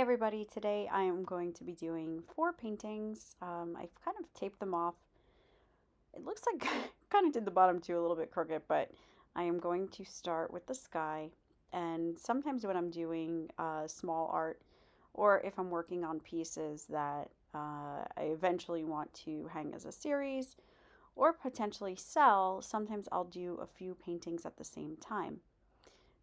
everybody, today I am going to be doing four paintings. I've kind of taped them off. It looks like kind of did the bottom two a little bit crooked, but I am going to start with the sky. And sometimes when I'm doing small art, or if I'm working on pieces that I eventually want to hang as a series or potentially sell, sometimes I'll do a few paintings at the same time.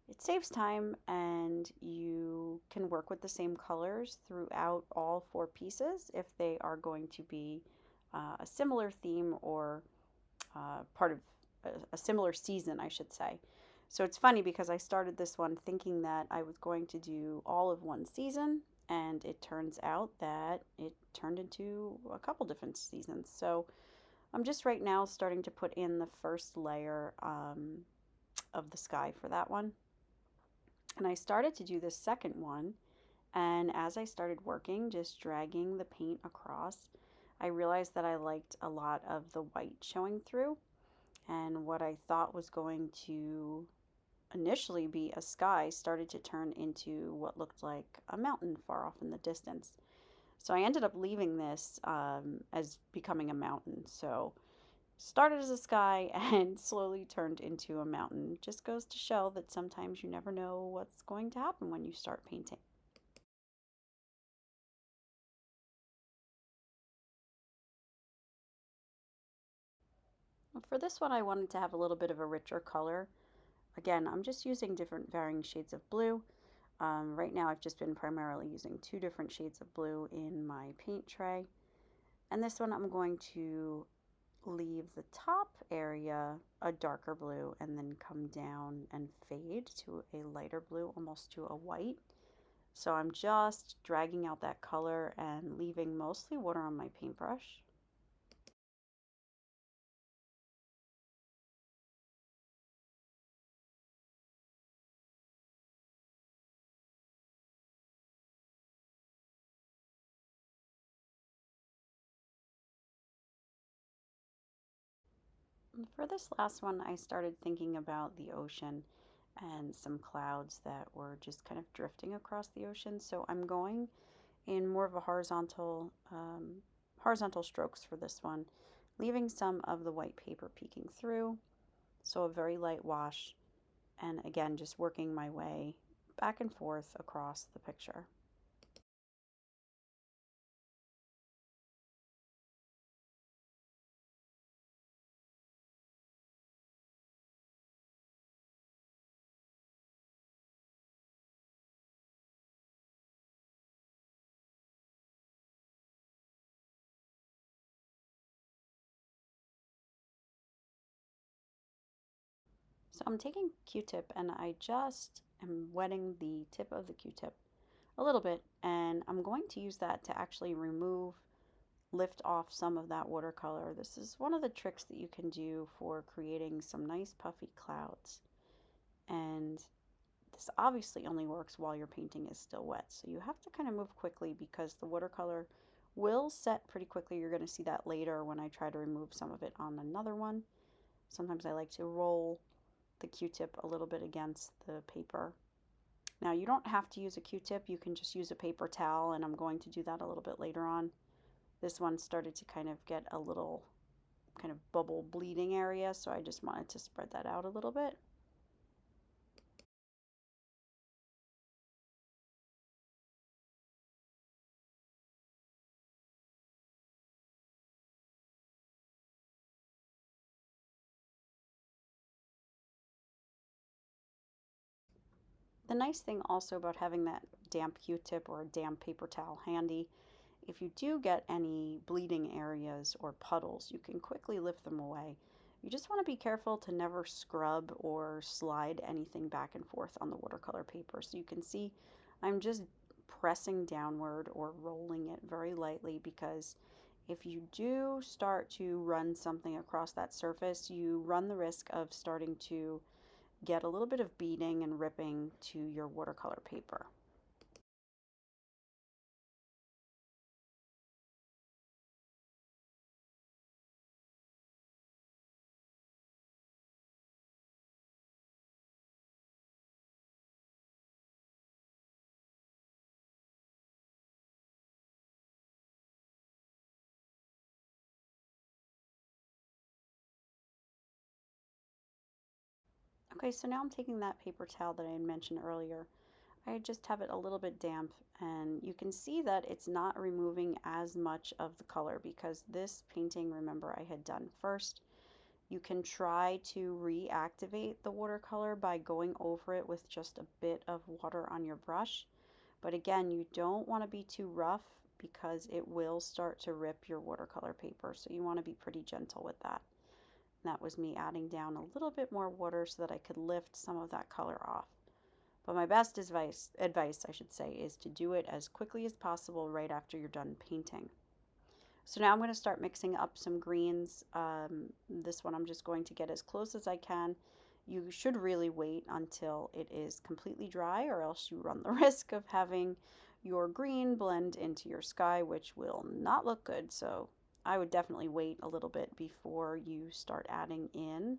It saves time and you can work with the same colors throughout all four pieces if they are going to be a similar theme or part of a similar season, I should say. So it's funny because I started this one thinking that I was going to do all of one season, and it turns out that it turned into a couple different seasons. So I'm just right now starting to put in the first layer of the sky for that one. And I started to do this second one, and as I started working, just dragging the paint across, I realized that I liked a lot of the white showing through, and what I thought was going to initially be a sky started to turn into what looked like a mountain far off in the distance. So I ended up leaving this as becoming a mountain. So started as a sky and slowly turned into a mountain. Just goes to show that sometimes you never know what's going to happen when you start painting. For this one, I wanted to have a little bit of a richer color. Again, I'm just using different varying shades of blue. Right now, I've just been primarily using two different shades of blue in my paint tray. And this one, I'm going to leave the top area a darker blue and then come down and fade to a lighter blue, almost to a white. So I'm just dragging out that color and leaving mostly water on my paintbrush. For this last one, I started thinking about the ocean and some clouds that were just kind of drifting across the ocean. So I'm going in more of a horizontal strokes for this one, leaving some of the white paper peeking through. So a very light wash, and again, just working my way back and forth across the picture. So I'm taking Q-tip and I just am wetting the tip of the Q-tip a little bit, and I'm going to use that to actually lift off some of that watercolor. This is one of the tricks that you can do for creating some nice puffy clouds. And this obviously only works while your painting is still wet. So you have to kind of move quickly because the watercolor will set pretty quickly. You're going to see that later when I try to remove some of it on another one. Sometimes I like to roll the Q-tip a little bit against the paper. Now you don't have to use a Q-tip, you can just use a paper towel, and I'm going to do that a little bit later on. This one started to kind of get a little kind of bubble bleeding area, so I just wanted to spread that out a little bit. The nice thing also about having that damp Q-tip or a damp paper towel handy, if you do get any bleeding areas or puddles, you can quickly lift them away. You just want to be careful to never scrub or slide anything back and forth on the watercolor paper. So you can see I'm just pressing downward or rolling it very lightly, because if you do start to run something across that surface, you run the risk of starting to get a little bit of beading and ripping to your watercolor paper. Okay, so now I'm taking that paper towel that I had mentioned earlier. I just have it a little bit damp, and you can see that it's not removing as much of the color because this painting, remember, I had done first. You can try to reactivate the watercolor by going over it with just a bit of water on your brush. But again, you don't want to be too rough because it will start to rip your watercolor paper. So you want to be pretty gentle with that. And that was me adding down a little bit more water so that I could lift some of that color off. But my best advice, I should say, is to do it as quickly as possible right after you're done painting. So now I'm going to start mixing up some greens. This one I'm just going to get as close as I can. You should really wait until it is completely dry, or else you run the risk of having your green blend into your sky, which will not look good. So I would definitely wait a little bit before you start adding in,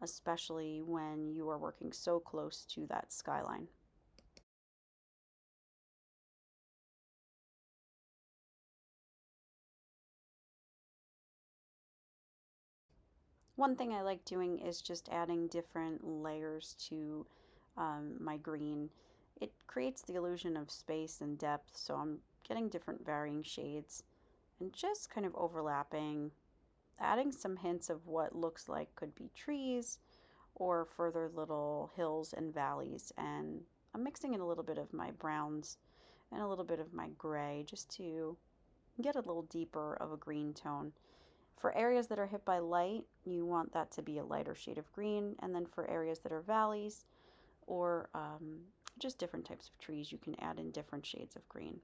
especially when you are working so close to that skyline. One thing I like doing is just adding different layers to my green. It creates the illusion of space and depth, so I'm getting different varying shades and just kind of overlapping, adding some hints of what looks like could be trees or further little hills and valleys. And I'm mixing in a little bit of my browns and a little bit of my gray just to get a little deeper of a green tone. For areas that are hit by light, you want that to be a lighter shade of green. And then for areas that are valleys or just different types of trees, you can add in different shades of green.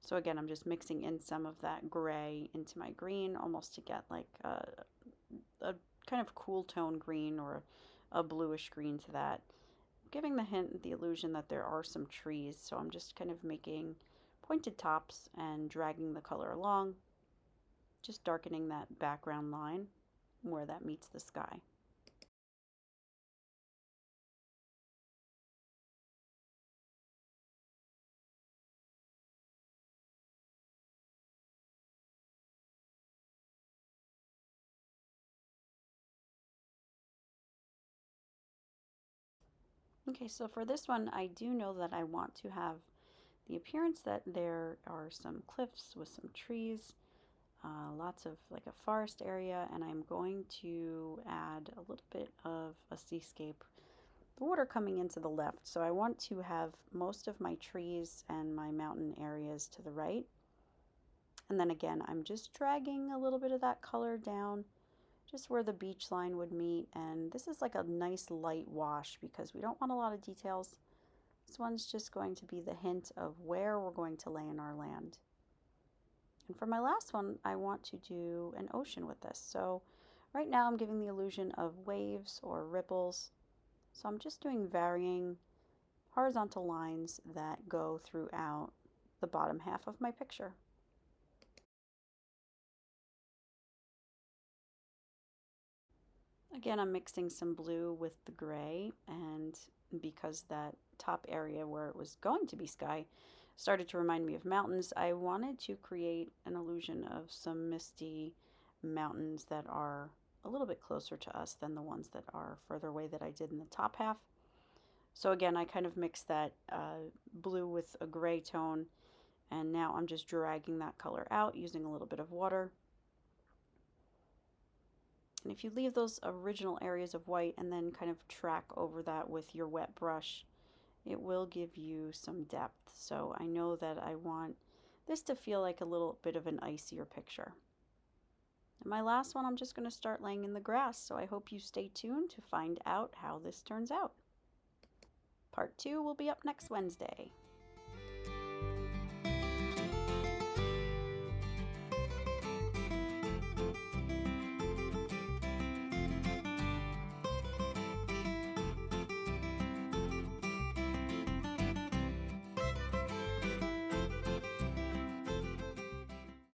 So again, I'm just mixing in some of that gray into my green, almost to get like a kind of cool tone green or a bluish green to that. Giving the hint, the illusion that there are some trees. So I'm just kind of making pointed tops and dragging the color along, just darkening that background line where that meets the sky. Okay, so for this one, I do know that I want to have the appearance that there are some cliffs with some trees, lots of like a forest area, and I'm going to add a little bit of a seascape, the water coming into the left. So I want to have most of my trees and my mountain areas to the right. And then again, I'm just dragging a little bit of that color down just where the beach line would meet. And this is like a nice light wash because we don't want a lot of details. This one's just going to be the hint of where we're going to lay in our land. And for my last one, I want to do an ocean with this. So right now I'm giving the illusion of waves or ripples. So I'm just doing varying horizontal lines that go throughout the bottom half of my picture. Again, I'm mixing some blue with the gray, and because that top area where it was going to be sky started to remind me of mountains, I wanted to create an illusion of some misty mountains that are a little bit closer to us than the ones that are further away that I did in the top half. So again, I kind of mixed that blue with a gray tone, and now I'm just dragging that color out using a little bit of water. And if you leave those original areas of white and then kind of track over that with your wet brush, it will give you some depth. So I know that I want this to feel like a little bit of an icier picture. And my last one, I'm just going to start laying in the grass. So I hope you stay tuned to find out how this turns out. Part 2 will be up next Wednesday.